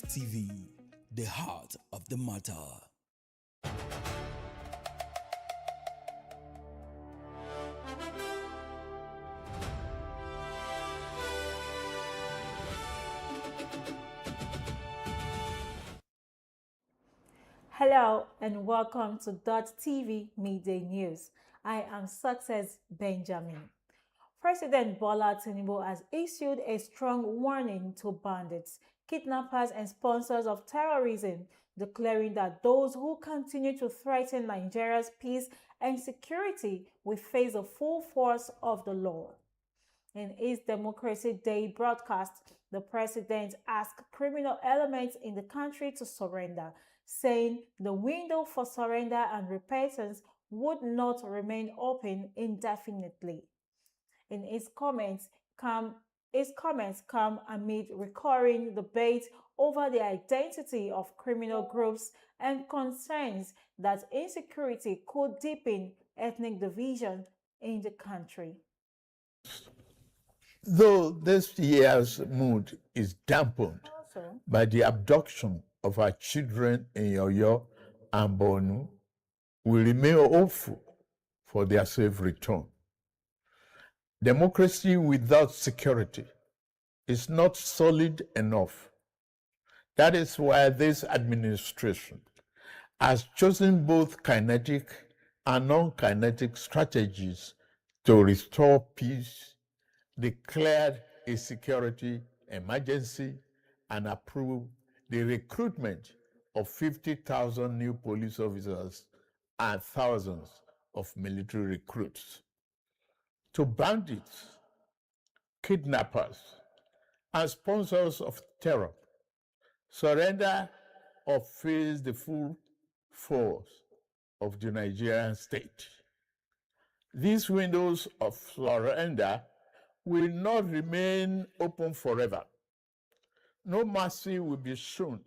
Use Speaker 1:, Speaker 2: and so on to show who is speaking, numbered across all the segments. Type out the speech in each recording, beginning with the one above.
Speaker 1: TV, the heart of the matter.
Speaker 2: Hello and welcome to .tv Midday News. I am Success Benjamin. President Bola Tinubu has issued a strong warning to bandits, kidnappers and sponsors of terrorism, declaring that those who continue to threaten Nigeria's peace and security will face the full force of the law. In his Democracy Day broadcast, the president asked criminal elements in the country to surrender, saying the window for surrender and repentance would not remain open indefinitely. In his comments come amid recurring debate over the identity of criminal groups and concerns that insecurity could deepen ethnic division in the country.
Speaker 3: Though this year's mood is dampened
Speaker 2: Also,
Speaker 3: by the abduction of our children in Oyo and Borno, we remain hopeful for their safe return. Democracy without security is not solid enough. That is why this administration has chosen both kinetic and non-kinetic strategies to restore peace, declared a security emergency, and approved the recruitment of 50,000 new police officers and thousands of military recruits. To bandits, kidnappers, and sponsors of terror, surrender or face the full force of the Nigerian state. These windows of surrender will not remain open forever. No mercy will be shown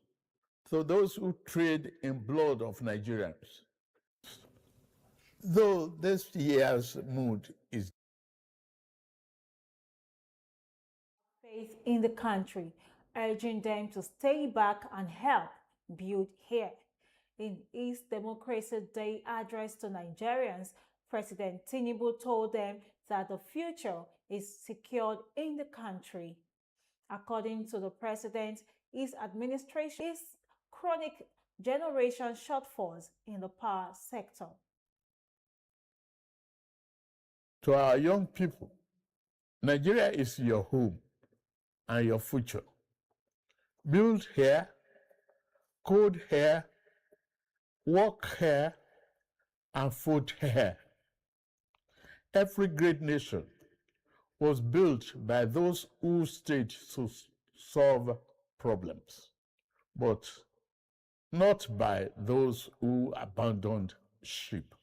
Speaker 3: to those who trade in blood of Nigerians. Though this year's mood is
Speaker 2: faith in the country, urging them to stay back and help build here. In his Democracy Day address to Nigerians, President Tinubu told them that the future is secured in the country. According to the president, his administration is chronic generation shortfalls in the power sector.
Speaker 3: to our young people. Nigeria is your home and your future. Build here, code here, work here, and food here. Every great nation was built by those who stayed to solve problems, but not by those who abandoned ship.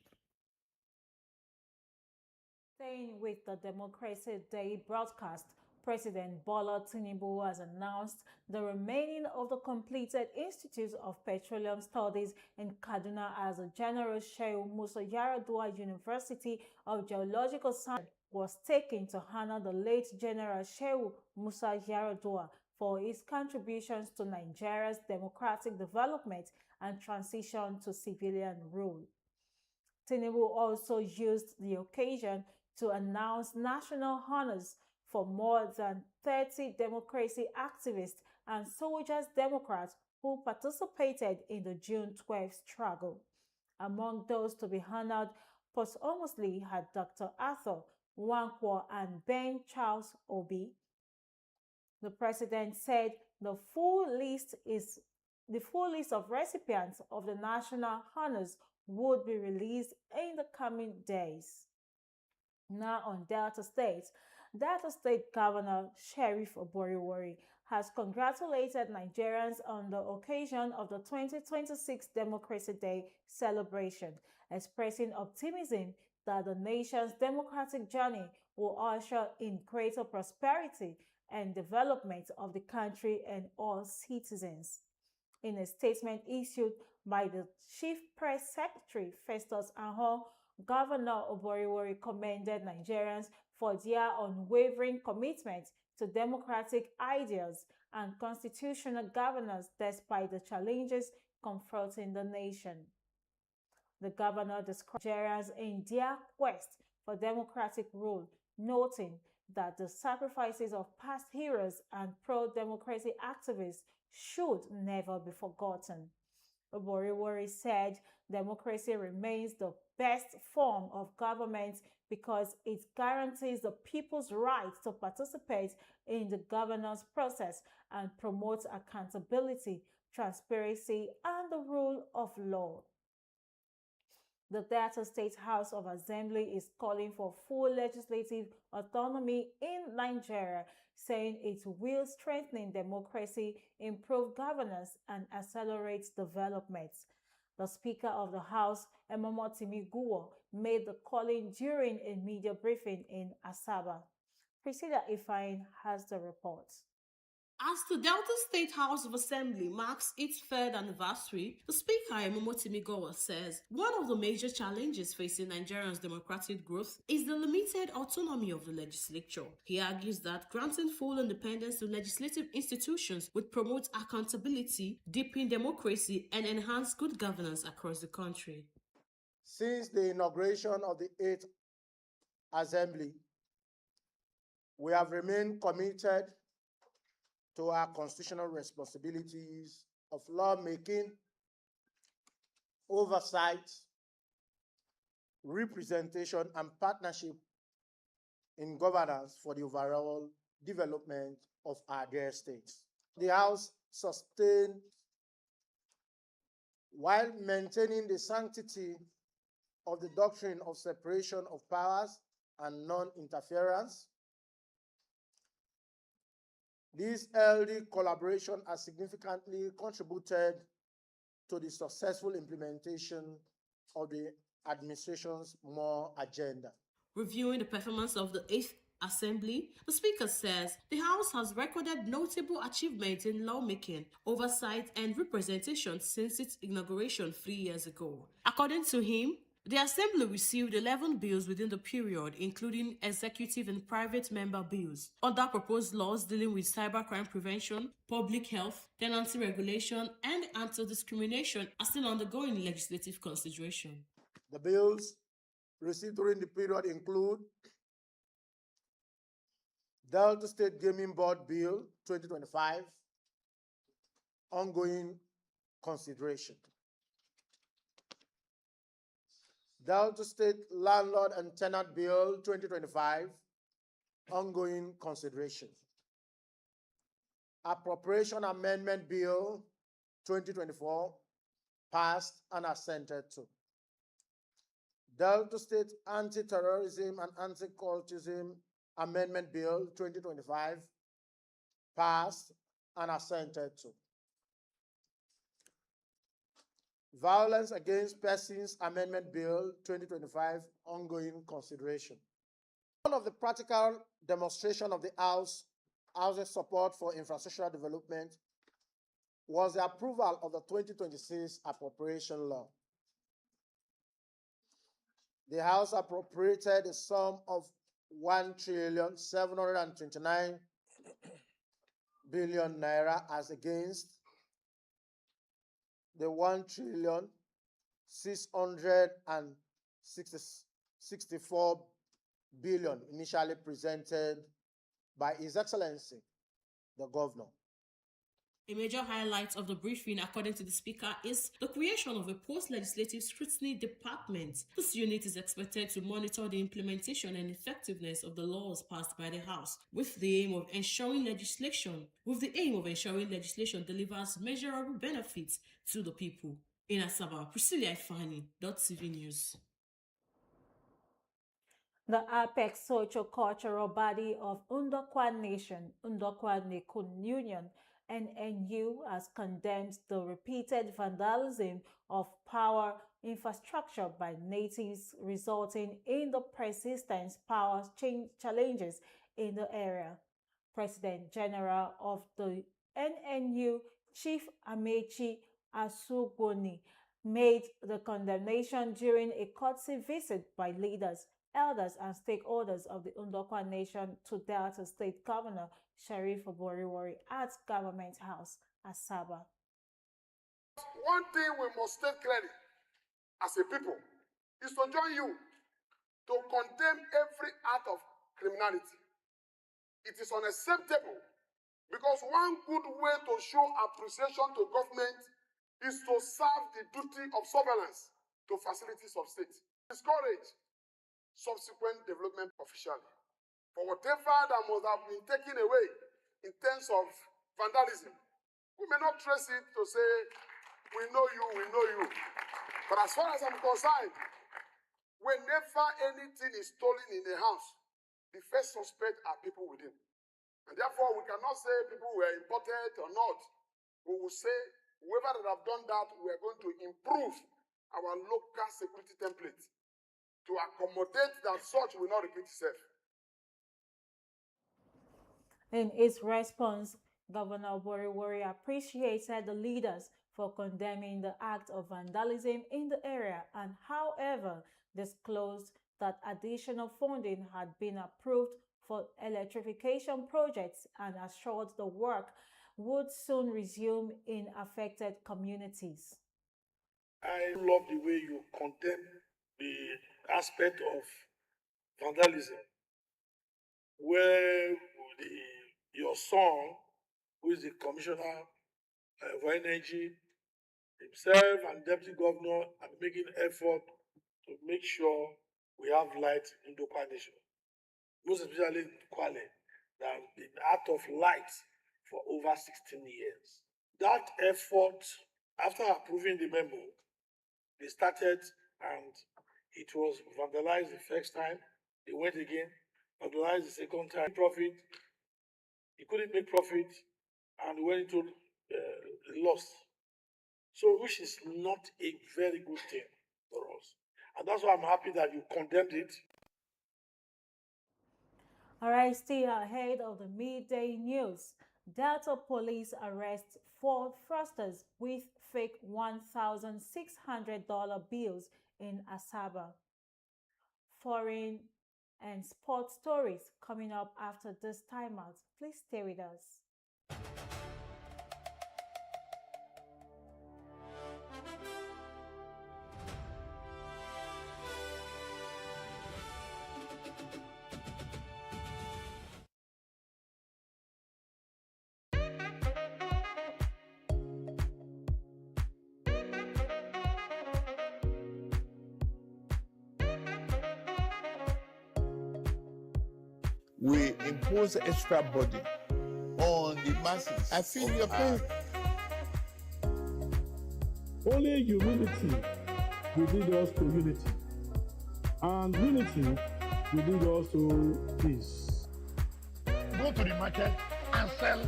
Speaker 2: Staying with the Democracy Day broadcast, President Bola Tinubu has announced the remaining of the completed Institute of Petroleum Studies in Kaduna as a General Shehu Musa Yaradua University of Geological Science was taken to honor the late General Shehu Musa Yaradua for his contributions to Nigeria's democratic development and transition to civilian rule. Tinubu also used the occasion to announce national honors for more than 30 democracy activists and soldiers Democrats who participated in the June 12 struggle. Among those to be honored posthumously had Dr. Arthur Nwankwo and Ben Charles Obi. The president said the full list of recipients of the national honors would be released in the coming days. Now on Delta State Governor Sheriff Oboriwori has congratulated Nigerians on the occasion of the 2026 Democracy Day celebration, expressing optimism that the nation's democratic journey will usher in greater prosperity and development of the country and all citizens. In a statement issued by the Chief Press Secretary Festus Ahon, Governor Oboriwori commended Nigerians for their unwavering commitment to democratic ideals and constitutional governance despite the challenges confronting the nation. The governor described Nigerians in their quest for democratic rule, noting that the sacrifices of past heroes and pro-democracy activists should never be forgotten. Oboriwori said democracy remains the best form of government because it guarantees the people's right to participate in the governance process and promotes accountability, transparency, and the rule of law. The Delta State House of Assembly is calling for full legislative autonomy in Nigeria, saying it will strengthen democracy, improve governance, and accelerate development. The Speaker of the House, Emomotimi Guo, made the calling during a media briefing in Asaba. Priscilla Ifeanyi has the report.
Speaker 4: As the Delta State House of Assembly marks its third anniversary, the Speaker, Emomotimi Guo, says one of the major challenges facing Nigerians' democratic growth is the limited autonomy of the legislature. He argues that granting full independence to legislative institutions would promote accountability, deepen democracy, and enhance good governance across the country.
Speaker 5: Since the inauguration of the 8th Assembly, we have remained committed to our constitutional responsibilities of lawmaking, oversight, representation, and partnership in governance for the overall development of our dear states. The House sustained while maintaining the sanctity of the doctrine of separation of powers and non-interference. This early collaboration has significantly contributed to the successful implementation of the administration's more agenda.
Speaker 4: Reviewing the performance of the 8th Assembly, the Speaker says the House has recorded notable achievements in lawmaking, oversight, and representation since its inauguration 3 years ago. According to him, the Assembly received 11 bills within the period, including executive and private member bills. Other proposed laws dealing with cybercrime prevention, public health, tenancy regulation, and anti-discrimination are still undergoing legislative consideration.
Speaker 5: The bills received during the period include Delta State Gaming Board Bill 2025, ongoing consideration. Delta State Landlord and Tenant Bill 2025, ongoing consideration. Appropriation Amendment Bill 2024, passed and assented to. Delta State Anti-Terrorism and Anti-Cultism Amendment Bill 2025, passed and assented to. Violence Against Persons Amendment Bill 2025, ongoing consideration. One of the practical demonstration of the House's support for infrastructural development was the approval of the 2026 appropriation law. The House appropriated a sum of 1,729 billion naira as against the 1,664 billion initially presented by His Excellency, the Governor.
Speaker 4: A major highlight of the briefing, according to the Speaker, is the creation of a post-legislative scrutiny department. This unit is expected to monitor the implementation and effectiveness of the laws passed by the House, with the aim of ensuring legislation delivers measurable benefits to the people. In Asaba, Priscilla Ifeanyi, .tv News.
Speaker 2: The apex socio-cultural body of Ndokwa Nation, Ndokwa Nekun Union, NNU, has condemned the repeated vandalism of power infrastructure by natives, resulting in the persistent power challenges in the area. President General of the NNU, Chief Amechi Asugboni, made the condemnation during a courtesy visit by leaders, elders and stakeholders of the Ndokwa Nation to Delta State Governor Sheriff Oboriwori at Government House, Asaba.
Speaker 6: One thing we must take credit as a people is to join you to condemn every act of criminality. It is unacceptable because one good way to show appreciation to government is to serve the duty of surveillance to facilities of state. Discourage subsequent development officially for whatever that must have been taken away in terms of vandalism. We may not trace it to say, we know you. But as far as I'm concerned, whenever anything is stolen in a house, the first suspect are people within. And therefore, we cannot say people were imported or not. We will say, whoever that have done that, we are going to improve our local security template to accommodate that such will not repeat itself.
Speaker 2: In its response, Governor Oboriwori appreciated the leaders for condemning the act of vandalism in the area and, however, disclosed that additional funding had been approved for electrification projects and assured the work would soon resume in affected communities.
Speaker 7: I love the way you condemn the aspect of vandalism, where your son, who is the commissioner for energy, himself and deputy governor are making effort to make sure we have light in Ndokwa Nation, most especially in Kwale, that been out of light for over 16 years. That effort, after approving the memo, they started and it was vandalized the first time. They went again, vandalized the second time. Profit, he couldn't make profit and went into loss. So, which is not a very good thing for us. And that's why I'm happy that you condemned it.
Speaker 2: All right, still ahead of the midday news, Delta Police arrests 4 fraudsters with fake $1,600 bills in Asaba. Foreign and sports stories coming up after this timeout. Please stay with us.
Speaker 3: We impose extra burden on the masses. I feel your pain.
Speaker 8: Only humility will lead us to unity, and unity will lead us to peace.
Speaker 6: Go to the market and sell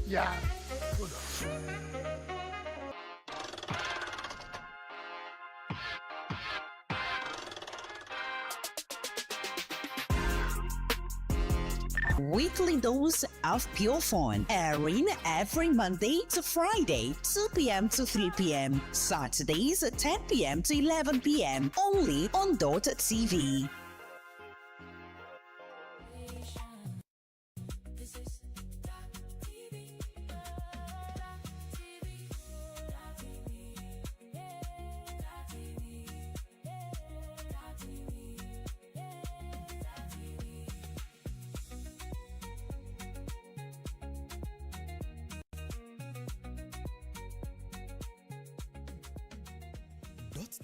Speaker 6: your products.
Speaker 9: Weekly dose of pure fun, airing every Monday to Friday, 2 p.m. to 3 p.m. Saturdays, 10 p.m. to 11 p.m. only on .tv.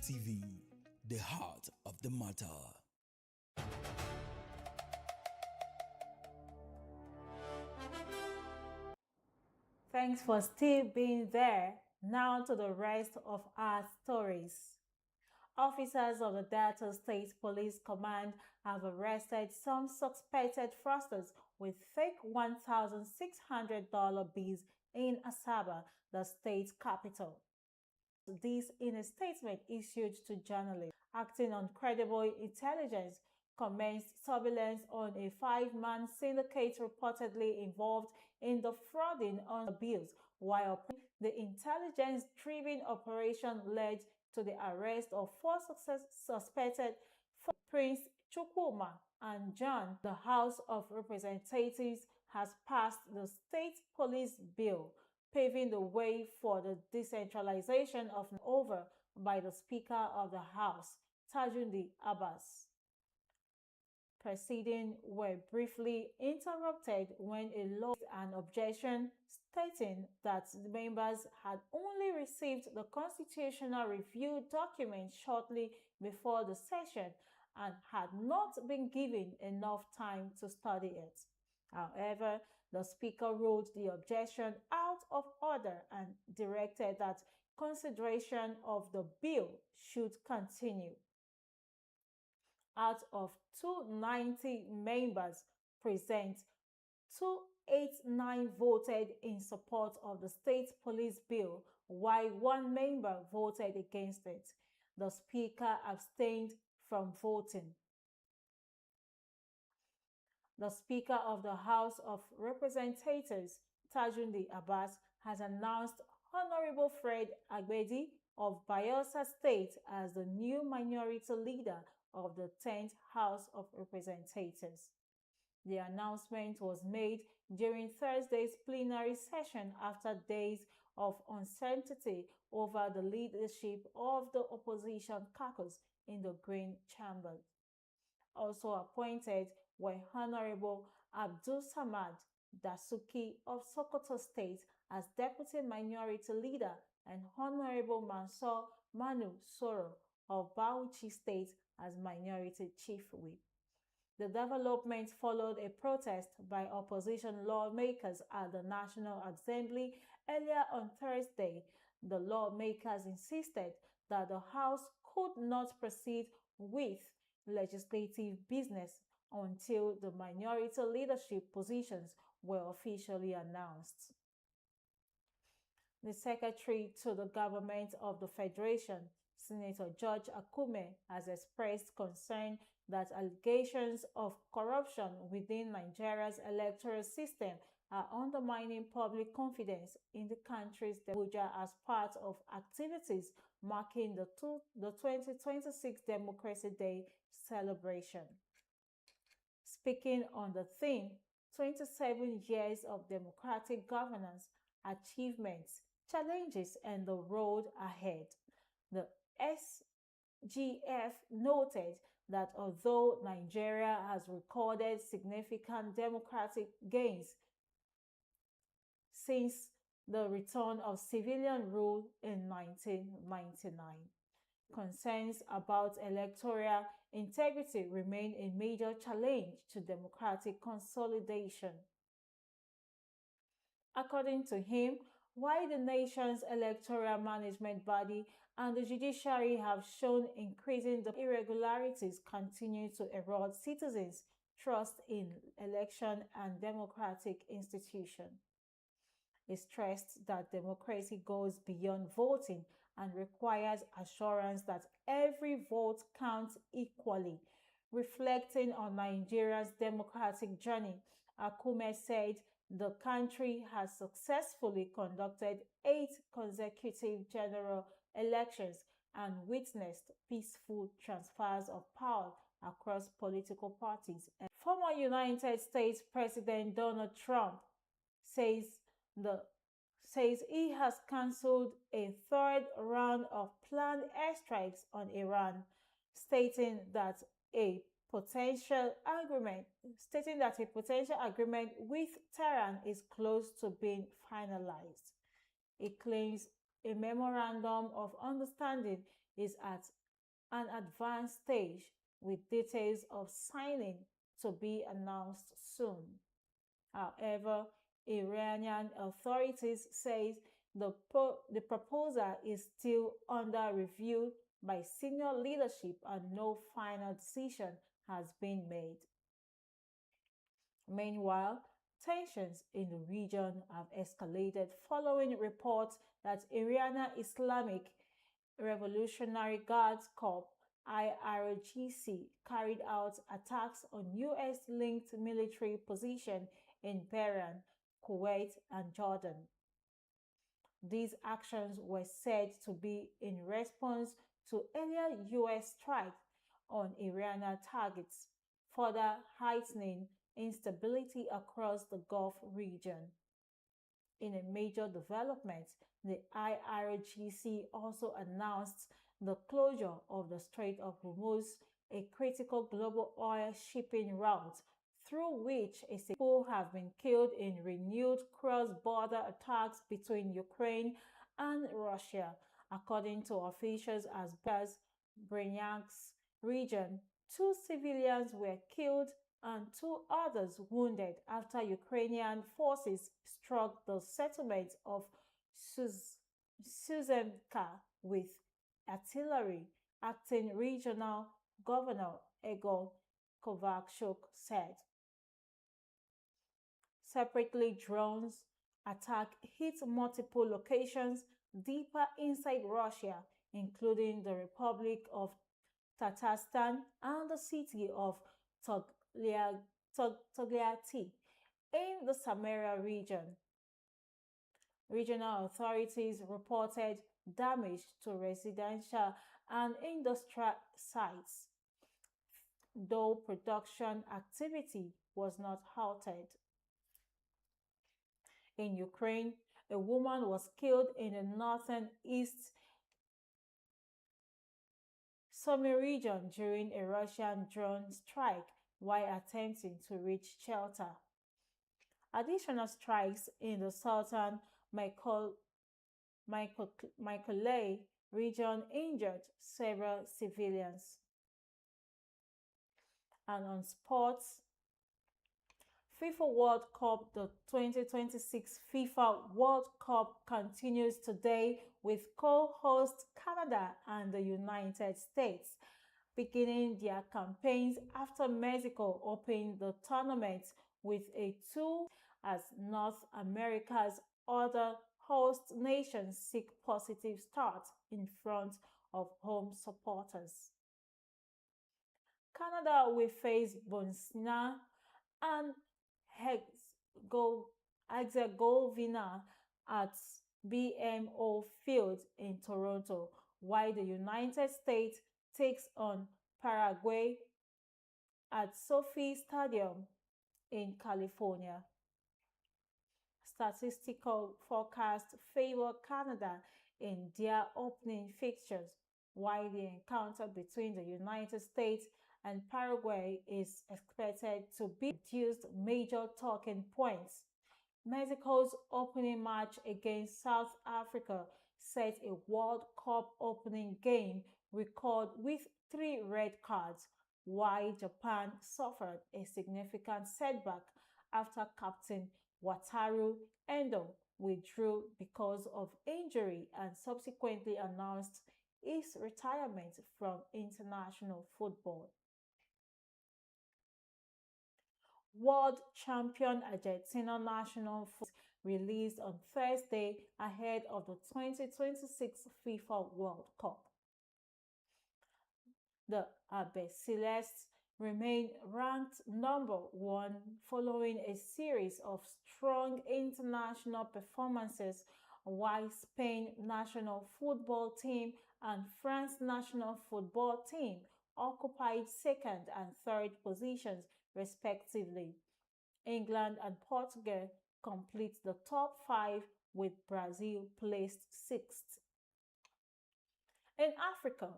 Speaker 1: TV, the heart of the matter.
Speaker 2: Thanks for still being there. Now to the rest of our stories. Officers of the Delta State Police Command have arrested some suspected fraudsters with fake $1,600 bills in Asaba, the state capital. This in a statement issued to journalists. Acting on credible intelligence, commenced surveillance on a 5-man syndicate reportedly involved in the frauding on the bills, while the intelligence-driven operation led to the arrest of 4 suspected. Prince Chukwuma and John, the House of Representatives has passed the State Police Bill, paving the way for the decentralization of over by the Speaker of the House, Tajuddin Abbas. Proceedings were briefly interrupted when a law an objection stating that the members had only received the constitutional review document shortly before the session and had not been given enough time to study it. However, the Speaker ruled the objection out of order and directed that consideration of the bill should continue. Out of 290 members present, 289 voted in support of the State Police Bill, while one member voted against it. The Speaker abstained from voting. The Speaker of the House of Representatives, Tajuddin Abbas, has announced Honorable Fred Agbedi of Bayelsa State as the new minority leader of the 10th House of Representatives. The announcement was made during Thursday's plenary session after days of uncertainty over the leadership of the opposition caucus in the Green Chamber. Also appointed were Honorable Abdul Samad Dasuki of Sokoto State as Deputy Minority Leader and Honorable Mansour Manu Soro of Bauchi State as Minority Chief Whip. The development followed a protest by opposition lawmakers at the National Assembly earlier on Thursday. The lawmakers insisted that the House could not proceed with legislative business until the minority leadership positions were officially announced. The Secretary to the Government of the Federation, Senator George Akume, has expressed concern that allegations of corruption within Nigeria's electoral system are undermining public confidence in the country's Abuja as part of activities marking the 2026 Democracy Day celebration. Speaking on the theme, 27 years of democratic governance, achievements, challenges, and the road ahead, the SGF noted that although Nigeria has recorded significant democratic gains since the return of civilian rule in 1999, concerns about electoral integrity remain a major challenge to democratic consolidation. According to him, while the nation's electoral management body and the judiciary have shown increasing the irregularities continue to erode citizens' trust in election and democratic institutions. He stressed that democracy goes beyond voting and requires assurance that every vote counts equally. Reflecting on Nigeria's democratic journey, Akume said the country has successfully conducted 8 consecutive general elections and witnessed peaceful transfers of power across political parties. And former United States President Donald Trump says he has cancelled a 3rd round of planned airstrikes on Iran, stating that a potential agreement with Tehran is close to being finalized. He claims a memorandum of understanding is at an advanced stage with details of signing to be announced soon. However, Iranian authorities say the proposal is still under review by senior leadership and no final decision has been made. Meanwhile, tensions in the region have escalated following reports that Iranian Islamic Revolutionary Guards Corps (IRGC) carried out attacks on US-linked military positions in Bahrain, Kuwait, and Jordan. These actions were said to be in response to earlier US strikes on Iranian targets, further heightening instability across the Gulf region. In a major development, the IRGC also announced the closure of the Strait of Hormuz, a critical global oil shipping route through which people have been killed in renewed cross-border attacks between Ukraine and Russia, according to officials as Bryansk region. 2 civilians were killed and 2 others wounded after Ukrainian forces struck the settlement of Suzemka with artillery, acting regional governor Igor Kovalchuk said. Separately, drones attack hit multiple locations deeper inside Russia, including the Republic of Tatarstan and the city of Togliatti in the Samaria region. Regional authorities reported damage to residential and industrial sites, though production activity was not halted. In Ukraine, a woman was killed in the northern East Sumy region during a Russian drone strike while attempting to reach shelter. Additional strikes in the southern Mykolaiv region injured several civilians. And on sports, FIFA World Cup, the 2026 FIFA World Cup continues today with co-hosts Canada and the United States beginning their campaigns after Mexico opened the tournament with a 2 as North America's other host nations seek positive start in front of home supporters. Canada will face Bosnia and Herzegovina at BMO Field in Toronto, while the United States takes on Paraguay at Sophie Stadium in California. Statistical forecasts favor Canada in their opening fixtures, while the encounter between the United States and Paraguay is expected to be reduced major talking points. Mexico's opening match against South Africa set a World Cup opening game record with 3 red cards, while Japan suffered a significant setback after Captain Wataru Endo withdrew because of injury and subsequently announced his retirement from international football. World champion Argentina national football released on Thursday ahead of the 2026 FIFA World Cup. The Albicelestes remain ranked number 1 following a series of strong international performances, while Spain national football team and France national football team occupied 2nd and 3rd positions respectively. England and Portugal complete the top 5, with Brazil placed 6th. In Africa,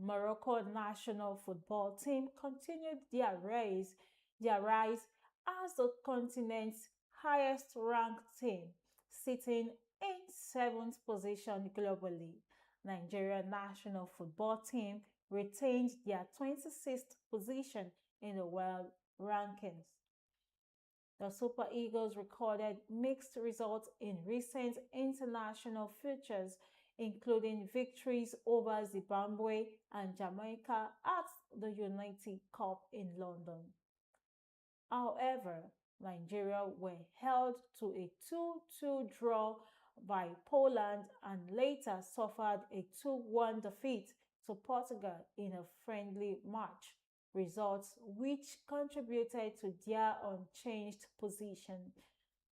Speaker 2: Morocco national football team continued their rise as the continent's highest-ranked team, sitting in 7th position globally. Nigeria national football team retained their 26th position in the world rankings. The Super Eagles recorded mixed results in recent international fixtures, including victories over Zimbabwe and Jamaica at the Unity Cup in London. However, Nigeria were held to a 2-2 draw by Poland and later suffered a 2-1 defeat to Portugal in a friendly match, results which contributed to their unchanged position.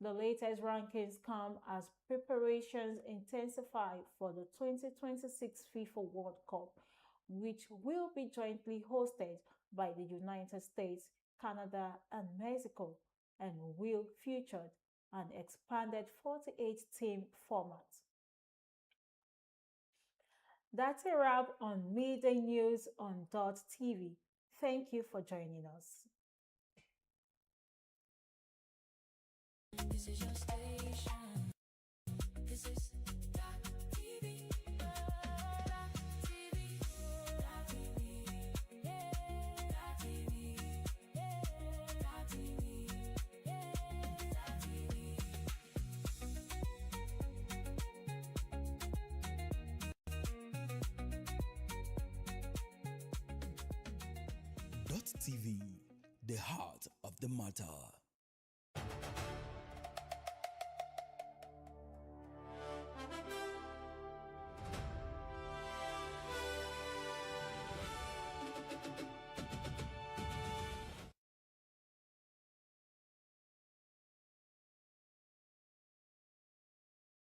Speaker 2: The latest rankings come as preparations intensify for the 2026 FIFA World Cup, which will be jointly hosted by the United States, Canada, and Mexico, and will feature an expanded 48-team format. That's a wrap on Midday News on .tv. Thank you for joining us.
Speaker 10: This is your station. This is .tv.
Speaker 1: .tv, the heart of the matter.